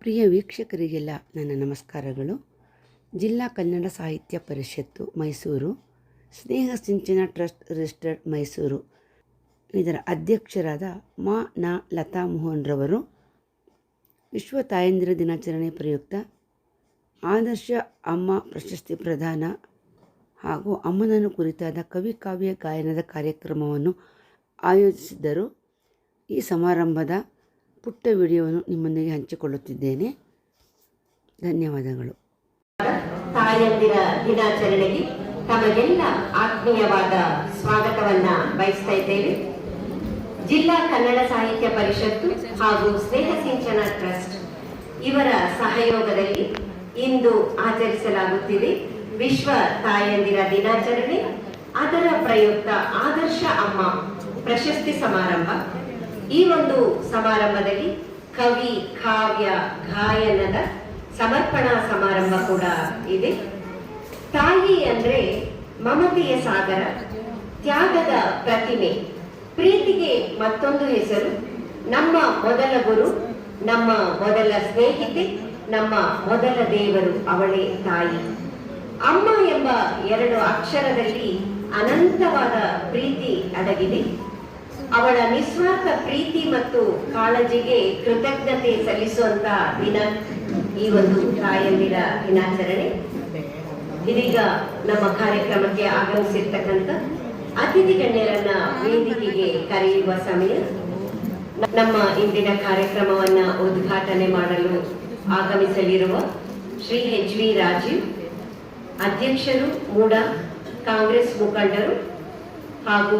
ಪ್ರಿಯ ವೀಕ್ಷಕರಿಗೆಲ್ಲ ನನ್ನ ನಮಸ್ಕಾರಗಳು. ಜಿಲ್ಲಾ ಕನ್ನಡ ಸಾಹಿತ್ಯ ಪರಿಷತ್ತು ಮೈಸೂರು, ಸ್ನೇಹ ಸಿಂಚನ ಟ್ರಸ್ಟ್ ರಿಜಿಸ್ಟರ್ಡ್ ಮೈಸೂರು ಇದರ ಅಧ್ಯಕ್ಷರಾದ ನ ಲತಾ ಮೋಹನ್ ರವರು ವಿಶ್ವ ತಾಯಂದಿರ ದಿನಾಚರಣೆ ಪ್ರಯುಕ್ತ ಆದರ್ಶ ಅಮ್ಮ ಪ್ರಶಸ್ತಿ ಪ್ರದಾನ ಹಾಗೂ ಅಮ್ಮನನ್ನು ಕುರಿತಾದ ಕವಿ ಕಾವ್ಯ ಗಾಯನದ ಕಾರ್ಯಕ್ರಮವನ್ನು ಆಯೋಜಿಸಿದ್ದರು. ಈ ಸಮಾರಂಭದ ಪುಟ್ಟ ವಿಡಿಯೋವನ್ನು ನಿಮ್ಮೊಂದಿಗೆ ಹಂಚಿಕೊಳ್ಳುತ್ತಿದ್ದೇನೆ. ಧನ್ಯವಾದಗಳು. ತಾಯಂದಿರ ದಿನಾಚರಣೆಗೆ ತಮಗೆಲ್ಲ ಆತ್ಮೀಯವಾದ ಸ್ವಾಗತವನ್ನ ಬಯಸ್ತಾ ಇದ್ದೇವೆ. ಜಿಲ್ಲಾ ಕನ್ನಡ ಸಾಹಿತ್ಯ ಪರಿಷತ್ತು ಹಾಗೂ ಸ್ನೇಹ ಸಿಂಚನ ಟ್ರಸ್ಟ್ ಇವರ ಸಹಯೋಗದಲ್ಲಿ ಇಂದು ಆಚರಿಸಲಾಗುತ್ತಿದೆ ವಿಶ್ವ ತಾಯಂದಿರ ದಿನಾಚರಣೆ. ಅದರ ಪ್ರಯುಕ್ತ ಆದರ್ಶ ಅಮ್ಮ ಪ್ರಶಸ್ತಿ ಸಮಾರಂಭ. ಈ ಒಂದು ಸಮಾರಂಭದಲ್ಲಿ ಕವಿ ಕಾವ್ಯ ಗಾಯನದ ಸಮರ್ಪಣಾ ಸಮಾರಂಭ ಕೂಡ ಇದೆ. ತಾಯಿ ಅಂದ್ರೆ ಮಮತೆಯ ಸಾಗರ, ತ್ಯಾಗದ ಪ್ರತಿಮೆ, ಪ್ರೀತಿಗೆ ಮತ್ತೊಂದು ಹೆಸರು, ನಮ್ಮ ಮೊದಲ ಗುರು, ನಮ್ಮ ಮೊದಲ ಸ್ನೇಹಿತೆ, ನಮ್ಮ ಮೊದಲ ದೇವರು ಅವಳೇ ತಾಯಿ. ಅಮ್ಮ ಎಂಬ 2 ಅಕ್ಷರದಲ್ಲಿ ಅನಂತವಾದ ಪ್ರೀತಿ ಅಡಗಿದೆ. ಅವಳ ನಿಸ್ವಾರ್ಥ ಪ್ರೀತಿ ಮತ್ತು ಕಾಳಜಿಗೆ ಕೃತಜ್ಞತೆ ಸಲ್ಲಿಸುವಂತ ದಿನ ಈ ಒಂದು ತಾಯಂದಿರ ದಿನಾಚರಣೆ. ಇದೀಗ ನಮ್ಮ ಕಾರ್ಯಕ್ರಮಕ್ಕೆ ಆಗಮಿಸಿರ್ತಕ್ಕಂಥ ಅತಿಥಿ ಗಣ್ಯರನ್ನ ವೇದಿಕೆಗೆ ಕರೆಯುವ ಸಮಯ. ನಮ್ಮ ಇಂದಿನ ಕಾರ್ಯಕ್ರಮವನ್ನ ಉದ್ಘಾಟನೆ ಮಾಡಲು ಆಗಮಿಸಲಿರುವ ಶ್ರೀ H.V. ರಾಜೀವ್, ಅಧ್ಯಕ್ಷರು, ಮೂಡ ಕಾಂಗ್ರೆಸ್ ಮುಖಂಡರು, ಹಾಗೂ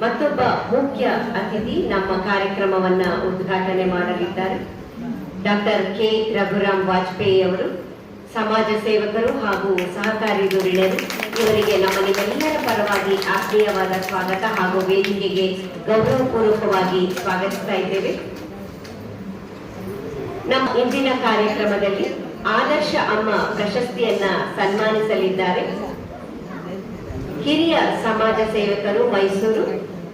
ಮತ್ತೊಬ್ಬ ಮುಖ್ಯ ಅತಿಥಿ ನಮ್ಮ ಕಾರ್ಯಕ್ರಮವನ್ನ ಉದ್ಘಾಟನೆ ಮಾಡಲಿದ್ದಾರೆ ಡಾಕ್ಟರ್ ಕೆ ರಘುರಾಮ್ ವಾಜಪೇಯಿ ಅವರು, ಸಮಾಜ ಸೇವಕರು ಹಾಗೂ ಸಹಕಾರಿ ಧುರೀಣರು. ಇವರಿಗೆ ನಮ್ಮ ನಿಮ್ಮೆಲ್ಲರ ಪರವಾಗಿ ಆತ್ಮೀಯವಾದ ಸ್ವಾಗತ ಹಾಗೂ ವೇದಿಕೆಗೆ ಗೌರವಪೂರ್ವಕವಾಗಿ ಸ್ವಾಗತಿಸ್ತಾ ಇದ್ದೇವೆ. ನಮ್ಮ ಇಂದಿನ ಕಾರ್ಯಕ್ರಮದಲ್ಲಿ ಆದರ್ಶ ಅಮ್ಮ ಪ್ರಶಸ್ತಿಯನ್ನ ಸನ್ಮಾನಿಸಲಿದ್ದಾರೆ ಹಿರಿಯ ಸಮಾಜ ಸೇವಕರು ಮೈಸೂರು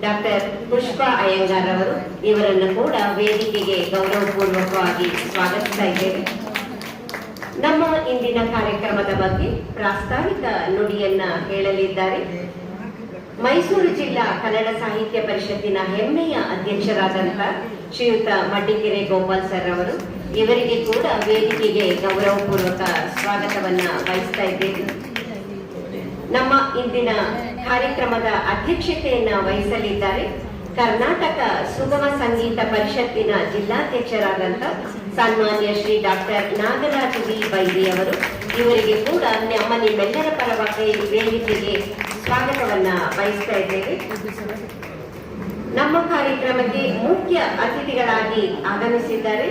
ಡಾಕ್ಟರ್ ಪುಷ್ಪಾ ಅಯ್ಯಂಗಾರ್ ಅವರು. ಇವರನ್ನು ಕೂಡ ವೇದಿಕೆಗೆ ಗೌರವಪೂರ್ವಕವಾಗಿ ಸ್ವಾಗತಿಸ್ತಾ ಇದ್ದೇವೆ. ನಮ್ಮ ಇಂದಿನ ಕಾರ್ಯಕ್ರಮದ ಬಗ್ಗೆ ಪ್ರಾಸ್ತಾವಿಕ ನುಡಿಯನ್ನ ಹೇಳಲಿದ್ದಾರೆ ಮೈಸೂರು ಜಿಲ್ಲಾ ಕನ್ನಡ ಸಾಹಿತ್ಯ ಪರಿಷತ್ತಿನ ಹೆಮ್ಮೆಯ ಅಧ್ಯಕ್ಷರಾದಂತಹ ಶ್ರೀಯುತ ಮಡ್ಡಿಕೆರೆ ಗೋಪಾಲ್ ಸರ್ ಅವರು. ಇವರಿಗೆ ಕೂಡ ವೇದಿಕೆಗೆ ಗೌರವಪೂರ್ವಕ ಸ್ವಾಗತವನ್ನ ಬಯಸ್ತಾ ಇದ್ದೇವೆ. ನಮ್ಮ ಇಂದಿನ ಕಾರ್ಯಕ್ರಮದ ಅಧ್ಯಕ್ಷತೆಯನ್ನ ವಹಿಸಲಿದ್ದಾರೆ ಕರ್ನಾಟಕ ಸುಗಮ ಸಂಗೀತ ಪರಿಷತ್ತಿನ ಜಿಲ್ಲಾಧ್ಯಕ್ಷರಾದಂಥ ಸನ್ಮಾನ್ಯ ಶ್ರೀ ಡಾಕ್ಟರ್ ನಾಗರಾಜ್ ವಿ ಬೈರಿ ಅವರು. ಇವರಿಗೆ ಕೂಡ ನಮ್ಮ ನಿಮ್ಮೆಲ್ಲರ ಪರವಾಗಿ ವೇದಿಕೆಗೆ ಸ್ವಾಗತವನ್ನ ಬಯಸ್ತಾ ಇದ್ದೇವೆ. ನಮ್ಮ ಕಾರ್ಯಕ್ರಮಕ್ಕೆ ಮುಖ್ಯ ಅತಿಥಿಗಳಾಗಿ ಆಗಮಿಸಿದ್ದಾರೆ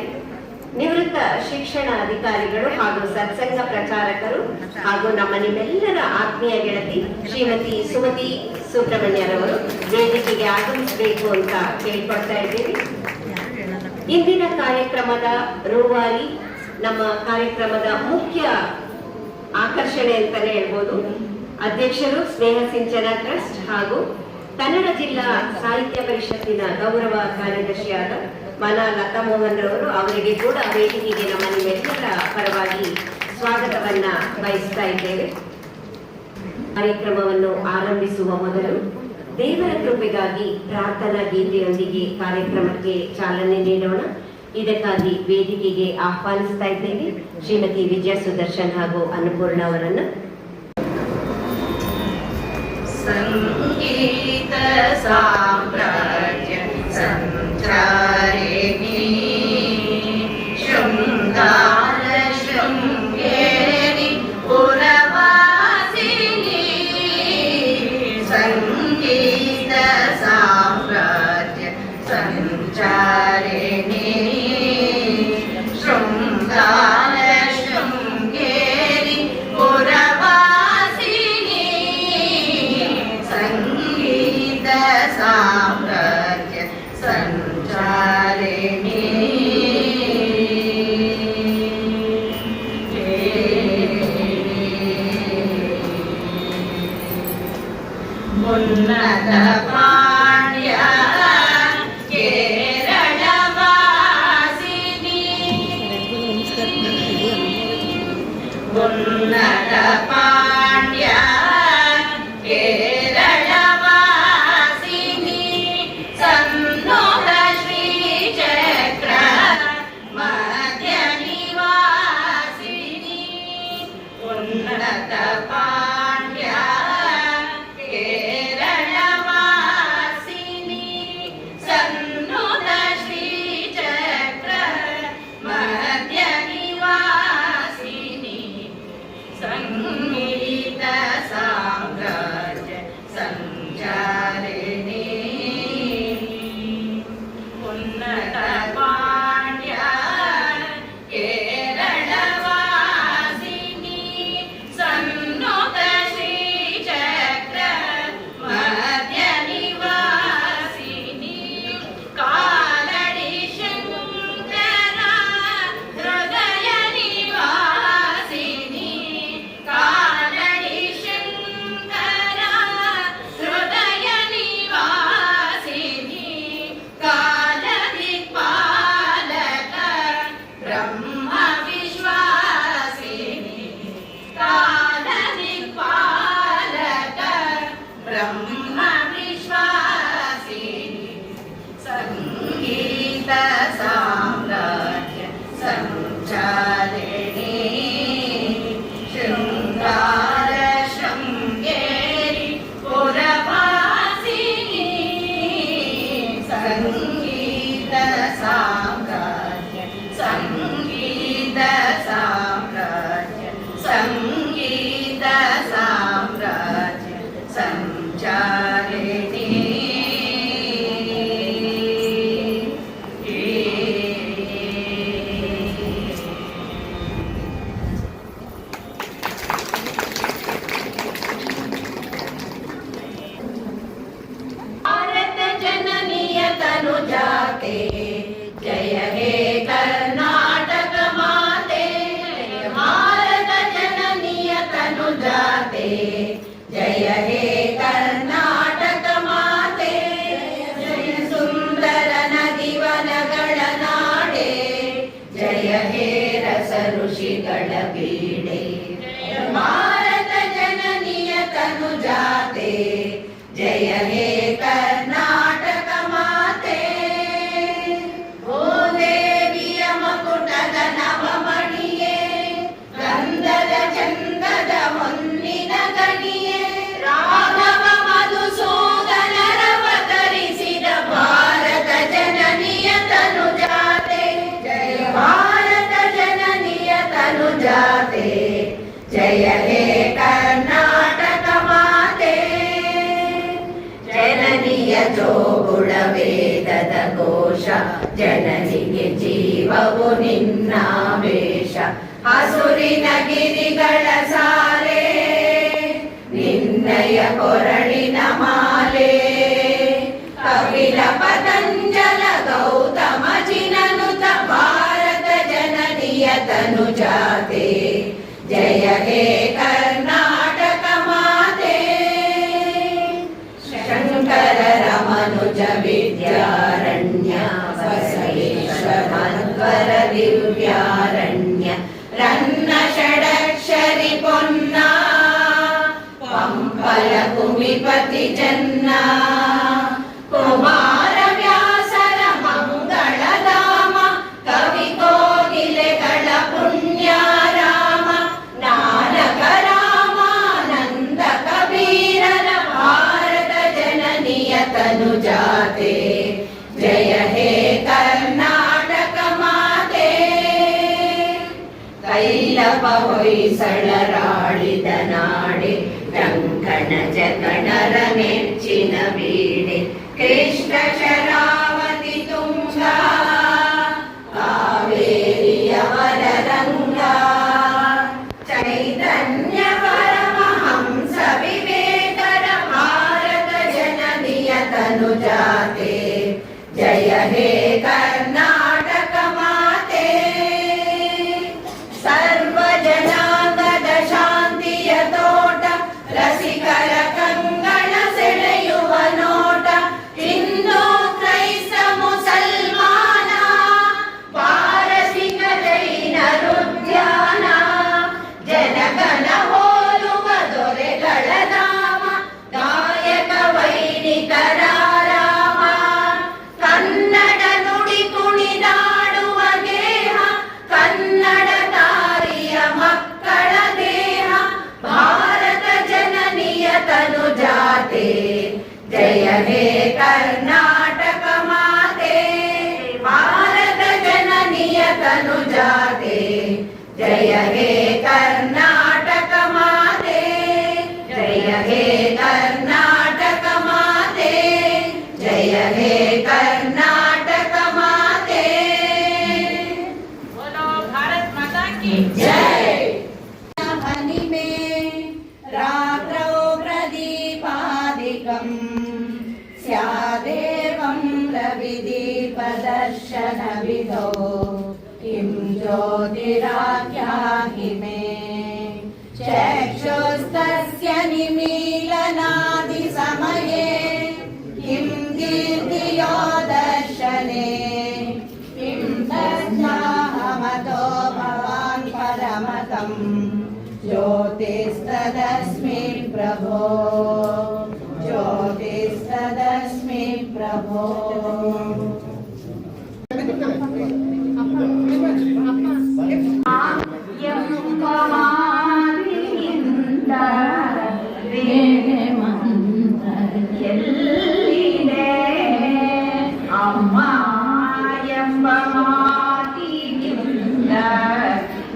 ನಿವೃತ್ತ ಶಿಕ್ಷಣ ಅಧಿಕಾರಿಗಳು ಹಾಗೂ ಸತ್ಸಂಗ ಪ್ರಚಾರಕರು ಹಾಗೂ ನಮ್ಮ ನಿಮ್ಮೆಲ್ಲರ ಆತ್ಮೀಯ ಗೆಳತಿ ಶ್ರೀಮತಿ ಸುಮತಿ ಸುಬ್ರಹ್ಮಣ್ಯರವರು. ವೇದಿಕೆಗೆ ಆಗಮಿಸಬೇಕು ಅಂತ ಕೇಳ್ಕೊಳ್ತಾ ಇದ್ದೀವಿ. ಇಂದಿನ ಕಾರ್ಯಕ್ರಮದ ರೂವಾರಿ, ನಮ್ಮ ಕಾರ್ಯಕ್ರಮದ ಮುಖ್ಯ ಆಕರ್ಷಣೆ ಅಂತಾನೆ ಹೇಳ್ಬೋದು, ಅಧ್ಯಕ್ಷರು ಸ್ನೇಹ ಸಿಂಚನ ಟ್ರಸ್ಟ್ ಹಾಗೂ ಕನ್ನಡ ಜಿಲ್ಲಾ ಸಾಹಿತ್ಯ ಪರಿಷತ್ತಿನ ಗೌರವ ಕಾರ್ಯದರ್ಶಿಯಾದ ನ ಲತಾ ಮೋಹನ್ ರವರು. ಅವರಿಗೆ ಕೂಡ ವೇದಿಕೆಗೆ ನಮ್ಮ ನಿಮ್ಮೆಲ್ಲರ ಪರವಾಗಿ ಸ್ವಾಗತವನ್ನ ಬಯಸ್ತಾ ಇದ್ದೇವೆ. ಕಾರ್ಯಕ್ರಮವನ್ನು ಆರಂಭಿಸುವ ಮೊದಲು ದೇವರ ಕೃಪೆಗಾಗಿ ಪ್ರಾರ್ಥನಾ ಗೀತೆಯೊಂದಿಗೆ ಕಾರ್ಯಕ್ರಮಕ್ಕೆ ಚಾಲನೆ ನೀಡೋಣ. ಇದಕ್ಕಾಗಿ ವೇದಿಕೆಗೆ ಆಹ್ವಾನಿಸ್ತಾ ಇದ್ದೇವೆ ಶ್ರೀಮತಿ ವಿಜಯ ಸುದರ್ಶನ್ ಹಾಗೂ ಅನ್ನಪೂರ್ಣ ಅವರನ್ನು. ಸಂಗೀತ ಸಾಮ್ರಾಜ್ಯ ಸಂಚಾರಿಣಿ ಶೃಂಗಾರ ಶೃಂಗೇರಿ ಪುರವಾಸಿನಿ. ಸಂಗೀತ ಸಾಮ್ರಾಜ್ಯ ಸಂಚಾರಿಣಿ ಶೃಂಗಾರ ಶೃಂಗೇರಿ ಪುರವಾಸಿನಿ. ಸಂಗೀತ ಸಾಮ್ರಾಜ್ಯ ಸಂಚಾರಿಣಿ ಉನ್ನತ ಪಾಂಡ್ಯ ಕೇರಳ ವಾಸಿನಿ ಸನ್ನೋದ ಶ್ರೀ ಚಕ್ರ ಮಧ್ಯ ನಿವಾಸಿನಿ ಉನ್ನತ ಪಾಂಡ್ಯ ಕೇರಳ ವಾಸಿನಿ ಸನ್ನೋದ ಶ್ರೀ ಚಕ್ರ ಮಧ್ಯ ನಿವಾಸಿನಿ ಸಂಗೀತ ಸಾಮ್ರಾಜ್ಯ ಸಂಚಾರಿಣಿ ಉನ್ನತ ಪಾಂಡ್ಯ ಕೇರಳ ವಾಸಿನಿ ಸನ್ನೋದ ಶ್ರೀ ಚಕ್ರ ಮಧ್ಯ ನಿವಾಸಿನಿ ಕಾಲಡಿ ಶಂಕರ ಹೃದಯ ನಿವಾಸಿನಿ ಕಾಲಡಿ ಶಂಕರ ಹೃದಯ ನಿವಾಸಿನಿ ಕಾಲದಿ ಪಾಲಕ ಬ್ರಹ್ಮ ವಿಶ್ವಾಸಿನಿ ಕಾಲದಿ ಪಾಲಕ ಬ್ರಹ್ಮ ವಿಶ್ವಾಸಿನಿ ಸಂಗೀತ ಸಾಮ್ರಾಜ್ಯ ಸಂಚಾರಿಣಿ ಶೃಂಗಾರ ಶೃಂಗೇರಿ ಪುರವಾಸಿನಿ ಸಂಗೀತ ಸಾಮ್ರಾಜ್ಯ ಸಂಗೀತ ಸಾಮ್ರಾಜ್ಯ ಸಂಗೀತ ಸಾಮ್ರಾಜ್ಯ ಸಂಚಾರಿಣಿ ಭಾರತ ಜನನಿಯ ತನು ಜಾತೆ ಜಯ ಹೇ ಕರ್ನಾಟಕ ಮಾತೆ ಭಾರತ ಜನನಿಯ ತನು ಜಾತೆ ಜಯ ಹೇ ಕರ್ನಾಟಕ ಮಾತೆ ಜಯ ಸುಂದರ ನದಿ ವನಗಳ ನಾಡೆ ಜಯ ಹೇ ರಸ ಋಷಿಗಳ ಬೀಡೆ ಭಾರತ ಜನನಿಯ ತನು ಜಾತೆ ಜಯ ಹೇ ಕರ್ನಾಟಕ ಮಾತೆ ಓ ದೇವಿಯ ಮಕುಟದ ನವಮಣಿಯೇ ಗಂಧದ ಚಂದದ ಹೊನ್ನಿನ ಗಣಿಯೇ ರಾಘವ ಮಧುಸೂದನರವತರಿಸಿದ ಭಾರತ ಜನನಿಯ ತನು ಜಾತೆ ಜಯ ಭಾರತ ಜನನಿಯ ತನು ಜಾತೆ ಜಯ ಹೇ ಕರ್ನಾಟಕ ಮಾತೆ ಜನನಿಯ ಜೋಗುಳ ವೇದದ ಘೋಷ ಜನನಿಗೆ ಜೀವವು ನಿನ್ನಾವೇಶ ಹಸುರಿನ ಗಿರಿಗಳ ಸಾಲೆ ನಿನ್ನಯ ಕೊರಳಿನ ಮಾಲೆ ಕಪಿಲ ಪತಂಜಲ ಗೌತಮ ಜಿನನುತ ಭಾರತ ಜನನಿಯ ತನು ಜಾತೆ ಜಯ ಹೇ ಕರ್ನಾಟಕ ಮಾತೆ ಶಂಕರ ರಮನುಜ ವಿದ್ಯಾರಣ್ಯ ಬಸವೇಶ್ವರ ದಿವ್ಯಾರಣ್ಯ ರನ್ನ ಷಡಕ್ಷರಿ ಪೊನ್ನ ಪಂಪಲ ಕುಮಿಪತಿ ಜನ್ನ ಕುಮಾರ ವ್ಯಾಸರ ಮಂಗಳಧಾಮ ಕವಿ ಕೋಗಿಲೆಗಳ ಪುಣ್ಯಾರಾಮ ನಾನಕ ರಾಮಾನಂದ ಕಬೀರರ ಭಾರತ ಜನನಿಯ ತನು ಜಾತೆ ಜಯ ಹೇ ಕರ್ನಾಟಕ ಮಾತೆ ಕೈಲಪ ಹೊಯ್ಸಳರಾಳಿದ ನಾಡೆ ಕಂಕಣ ಜಗಣರ ನೆಚ್ಚಿನ ಬೀಡೆ ಕೃಷ್ಣ ಶರಾವತಿ ತುಂಗ ಕಾವೇರಿಯವರ ರಂಗ ಚೈತನ್ಯ ಪರಮಹಂಸ ವಿವೇಕರ ಭಾರತ ಜನನಿಯ ತನು ಜಾತೆ ಜಯ ಹೇ ಕರ್ನಾಟಕ ಮಾತೆ ಸರ್ವ ಜನಾಂಗದ ಶಾಂತಿಯ ತೋಟ ರಸಿಕರ ಕಂಗಣ ಸೆಳೆ हे कर्नाटक माते भारत जननीय तनु जाते जय हे कर्नाटक माते जय हे कर्नाटक माते जय हे कर्नाटक माते बोलो भारत माता की जय। हनि में रात्रौ प्रदीपादिकं स्यादेवं रविदीपदर्शनविधौ किं ज्योतिराख्याहि मे चक्षुस्तस्य निमीलनादिसमये किं कीर्तियो दर्शने किं तस्माहमतो भवान् परमतम् ज्योतिस्तदस्मि प्रभो ज्योतिस्तदस्मि प्रभो।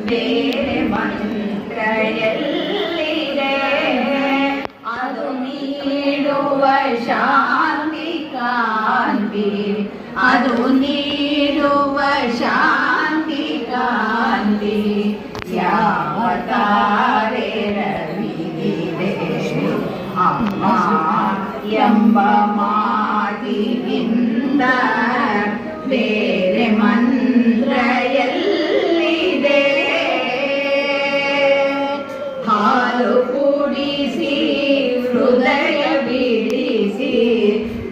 ಬೇರೆ ಮಂತ್ರ ಎಲ್ಲಿದೆ ಅದು ನೀಡುವ ಶಾಂತಿ ಕಾಂತಿ ಅದು ನೀಡುವ ಶಾಂತಿ ಕಾಂತಿ ಯಾವ ತಾರೆ ರವಿದಿದೆ ಅಮ್ಮ ಎಂಬ ಮಾತಿಗಿಂತ ಬೇರೆ ಮಂತ್ರ ಎಲ್ಲಿದೆ ಹಾಲು ಕುಡಿಸಿ ಹೃದಯ ಬಿಡಿಸಿ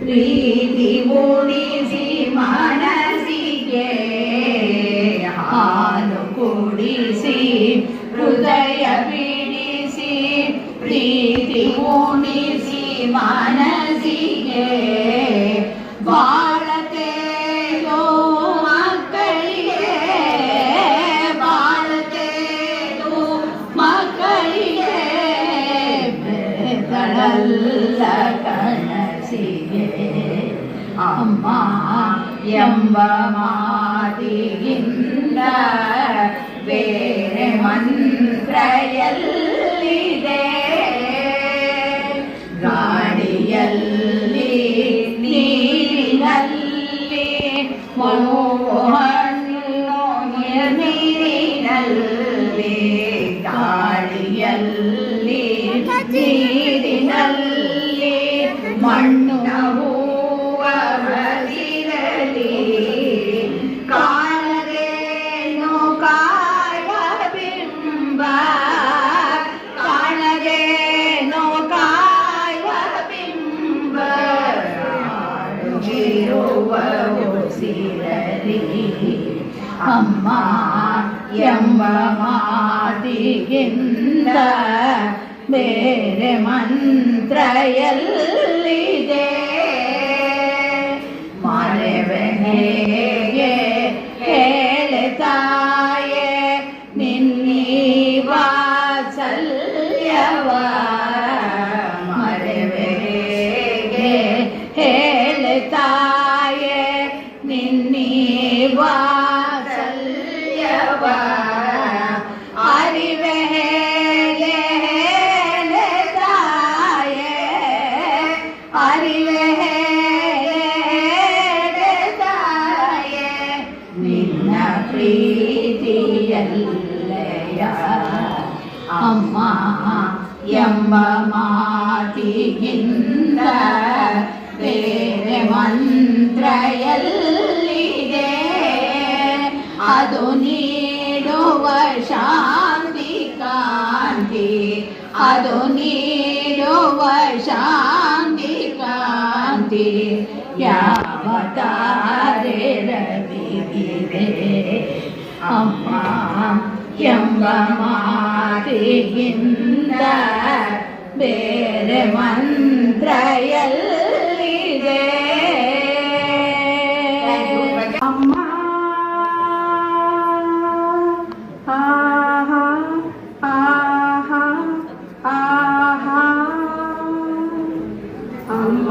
ಪ್ರೀತಿ ಉಣಿಸಿ ಮನಸ್ಸಿಗೆ ಹಾಲು ಕುಡಿಸಿ ಹೃದಯ ಬಿಡಿಸಿ ಪ್ರೀತಿ ಉಣಿಸಿ ಮನಸ್ಸಿಗೆ ಬಾಳತೇನೋ ಮಕ್ಕಳಿಗೆ ಬಾಳತೇನೋ ಮಕ್ಕಳಿಗೆ ಬೆಳಲ್ಲ ಕನಸಿಗೆ ಅಮ್ಮ ಎಂಬ ಮಾತಿಗಿಂತ ಬೇರೆ ಮಂತ್ರ ಎಲ್ಲಿದೆ ಗಾಡಿಯಲ್ಲಿ ನೀರಿನಲ್ಲಿ ಮನೋಹಣ್ಣು ನೀರಿನಲ್ಲಿ ಗಾಳಿಯಲ್ಲಿ ನೀರಿನಲ್ಲಿ ಮಣ್ಣು ಹೂವ ಹಸಿರಲಿ ಕಾಣದೇನೋ ಕಾಯ ಬಿಂಬ ಕಾಣದೇನೋ ಕಾಯ ಬಿಂಬ ಇರುವ ಉಸಿರಲಿ ಅಮ್ಮ ಎಂಬ ಮಾತಿಗಿಂತ ಬೇರೆ ಮಂತ್ರ ಎಲ್ಲಿದೆ ಮರೆವೆ ಹೇಗೆ ಹೇಳೆ ತಾಯೇ ನಿನ್ನೀ ವಾತ್ಸಲ್ಯವ ಮರೆವೆ ಹೇಗೆ ಹೇಳೆ ತಾಯೇ ನಿನ್ನೀ ವಾತ್ಸಲ್ಯವ ಅರಿವೆ ಹೇಗೆ ಹೇಳೆ ತಾಯೇ ಅರಿವೆ ಹೇಳೆ ತಾಯೇ ನಿನ್ನ ಪ್ರೀತಿಯಲ್ಲಯ ಅಮ್ಮ ಎಂಬ ಮಾತಿಗಿಂತ ಬೇರೆ ಮಂತ್ರ ಎಲ್ಲಿದೆ ಅದು ನೀಡುವ ಶಾಂತಿ ಕಾಂತಿ ಅದು ನೀಡುವ ಶಾಂತಿ ಕಾಂತಿ ಯಾವ ತಾರೆ ರವಿದಿದೆ ಅಮ್ಮ ಎಂಬ ಮಾತಿಗಿಂತ ಬೇರೆ ಮಂತ್ರ ಎಲ್ಲಿದೆ ಅಮ್ಮ ಆಹಾ ಆಹಾ ಆಹಾ ಅಮ್ಮ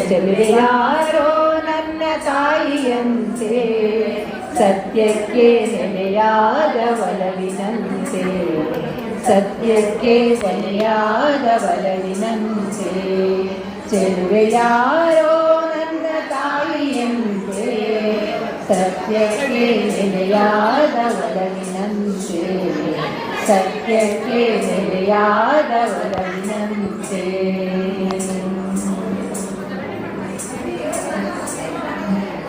ಚೆಲುವೆ ಯಾರೋ ನನ್ನ ತಾಯಿಯಂತೆ, ಸತ್ಯಕ್ಕೆ ನೆಲೆಯಾದ ಒಲವಿನಂತೆ, ಸತ್ಯಕ್ಕೆ ನೆಲೆಯಾದ ಒಲವಿನಂತೆ. ಚೆಲುವೆ ಯಾರೋ ನನ್ನ ತಾಯಿಯಂತೆ, ಸತ್ಯಕ್ಕೆ ನೆಲೆಯಾದ ಒಲವಿನಂತೆ, ಸತ್ಯಕ್ಕೆ ನೆಲೆಯಾದ ಒಲವಿನಂತೆ.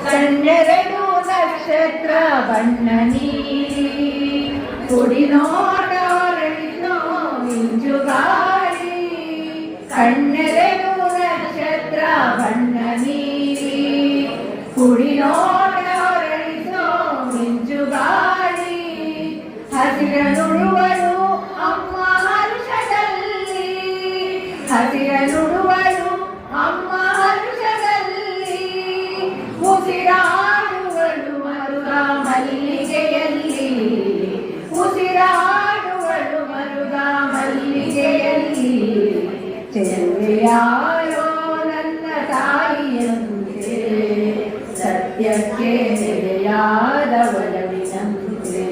ಕಣ್ಣೆರಡು ನಕ್ಷತ್ರ ಬಣ್ಣ ನೀಡಿ, ಕುಡಿ ನೋಡೋ ಮಿಂಚುಗಾಳಿ. ಕಣ್ಣೆರಡು ನಕ್ಷತ್ರ ಬಣ್ಣ ನೀಡಿ, ಕುಡಿ ನೋಡೋ ಮಿಂಚುಗಾಳಿ. ಹಸಿರ ನುಡುವಳು ಅಮ್ಮ ಹರುಷದಲ್ಲಿ, ಹಸಿರ ನುಡುವಳು ಅಮ್ಮ ಹರುಷದಲ್ಲಿ. ಉಸಿರಾಡುವಳು ಮರುಗ ಮಲ್ಲಿಗೆಯಲ್ಲಿ, ಉಸಿರಾಡುವಳು ಮರುಗ ಮಲ್ಲಿಗೆಯಲ್ಲಿ. ಚೆಲುವೆ ಯಾರೋ ನನ್ನ ತಾಯಿಯಂತೆ, ಸತ್ಯಕ್ಕೆ ನೆಲೆಯಾದ ಒಲವಿನಂತೆ,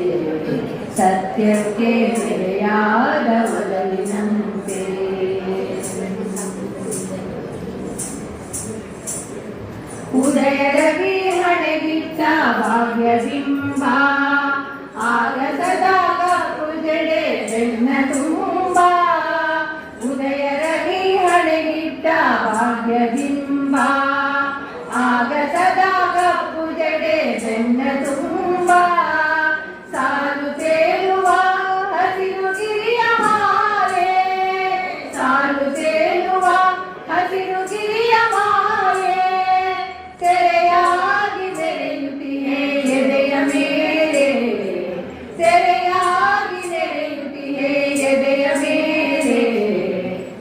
ಸತ್ಯಕ್ಕೆ ನೆಲೆಯಾದ ಒಲವಿನಂತೆ. ಉದಯರವಿ ಹಣೆಗಿಟ್ಟ ಭಾಗ್ಯಬಿಂಬ, ಆಗಸದಾಗ ಪುಜಡೆ ಬೆನ್ನ ತುಂಬ. ಉದಯರವಿ ಹಣೆಗಿಟ್ಟ ಭಾಗ್ಯಬಿಂಬ, ಆಗಸದಾಗ ಪುಜಡೆ ಬೆನ್ನ ತುಂಬ. ಸಾಲು ತೇಲುವ ಹಸಿರು ಗಿರಿಯ ಮಾಲೆ, ಸಾಲು ತೇಲುವ ಹಸಿರು ಗಿರಿಯ ಮಾಲೆ. ತೆರೆಯಾಗಿ ನೆರೆಯುತ್ತಿಯೇ ಎದೆಯ ಮೇಲೆ, ತೆರೆಯಾಗಿ ನೆರೆಯುತ್ತಿಯೇ ಎದೆಯ ಮೇಲೆ.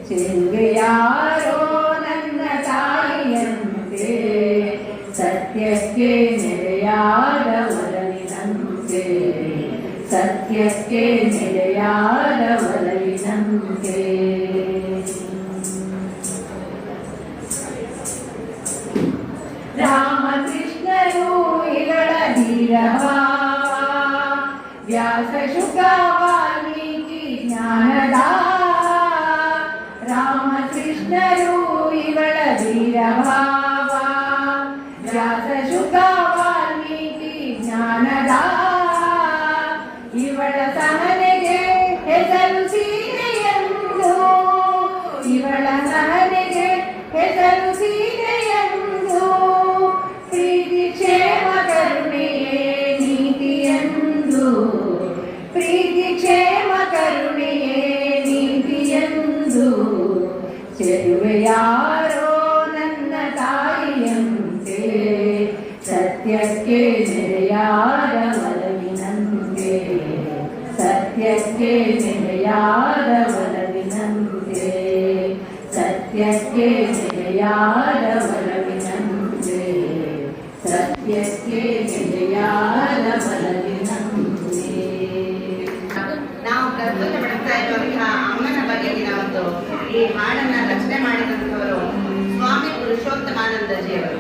ಚೆಲುವೆ ಯಾರೋ ನನ್ನ ತಾಯಿಯಂತೆ, ಸತ್ಯಕ್ಕೆ ನೆಲೆಯಾದ ಒಲವಿನಂತೆ, ಸತ್ಯಕ್ಕೆ ನೆಲೆಯಾದ ಒಲವಿನಂತೆ. ರಾಮಕೃಷ್ಣರು ಇಗಳ ಧೀರಭಾವ, ವ್ಯಾಸ ಶುಕ ವಾಲ್ಮೀಕಿ ಜ್ಞಾನದಾವ. ರಾಮಕೃಷ್ಣರು ಇಗಳ ಧೀರಭಾವ, ವ್ಯಾಸ ಶುಕ ವಾಲ್ಮೀಕಿ ಜ್ಞಾನದಾವ. ಇವಳ ಸಹನೆಗೆ ಹೆಸರು ಸೀತೆಯೆಂದು, ಇವಳ ಸಹನೆಗೆ ಹೆಸರು ಸೀತೆಯೆಂದು. ಪ್ರೀತಿ ಕ್ಷೇಮ ಕರುಣೆಯೇ ನೀತಿಯೆಂದು, ಪ್ರೀತಿ ಕ್ಷೇಮ ಕರುಣೆಯೇ ನೀತಿಯೆಂದು. ಚೆಲುವೆ ಯಾರೋ ನನ್ನ ತಾಯಿಯಂತೆ, ಸತ್ಯಕ್ಕೆ ನೆಲೆಯಾದ ಒಲವಿನಂತೆ, ಸತ್ಯಕ್ಕೆ ನೆಲೆಯಾದ ಒಲವಿನಂತೆ, ಸತ್ಯಕ್ಕೆ ನೆಲೆಯಾದ ಒಲವಿನಂತೆ, ಸತ್ಯಕ್ಕೆ ನೆಲೆಯಾದ ಒಲವಿನಂತೆ. ನಾವು ಕರ್ತವ್ಯ ಪಡ್ತಾ ಇರುವಂತಹ ಅಮ್ಮನ ಬಗೆಗಿನ ಒಂದು ಈ ಹಾಡನ್ನ ರಚನೆ ಮಾಡಿದಂಥವರು ಸ್ವಾಮಿ ಪುರುಷೋತ್ತಮಾನಂದಜಿಯವರು.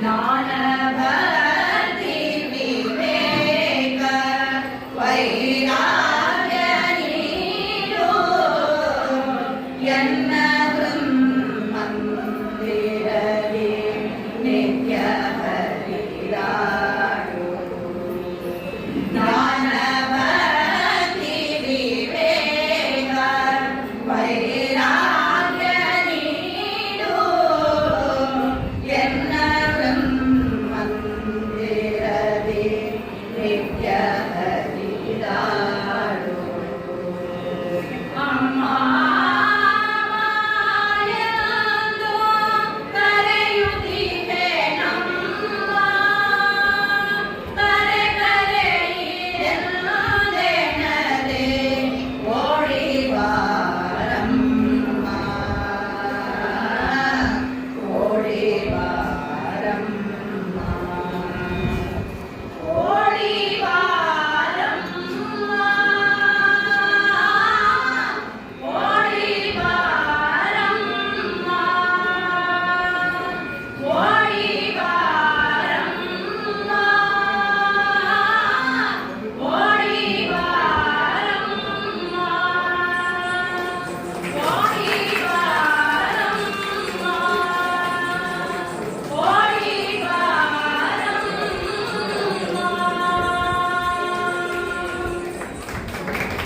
ಜ್ಞಾನ